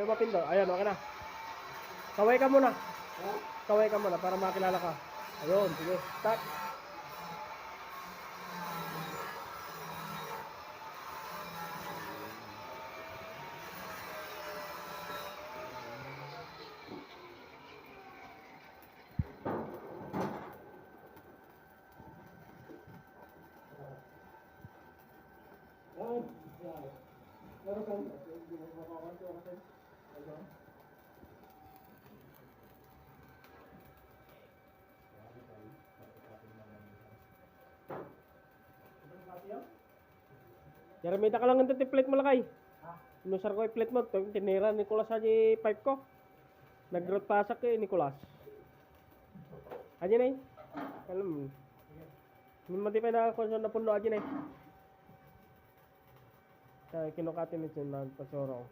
mapindo. Ayan, okay na. Kaway ka muna. Kaway ka muna para makilala ka. Ayun, sige. Start. Jaramita ka lang ng plate mo lakay. Inusar ko yung plate mo. Tinira Nicolas sa pipe ko. Nag-root pasak eh, Nicolas. Ayan eh. Alam mo. Hindi matipay na ako na puno ayan eh. Kaya kinukatin nito na pasoro.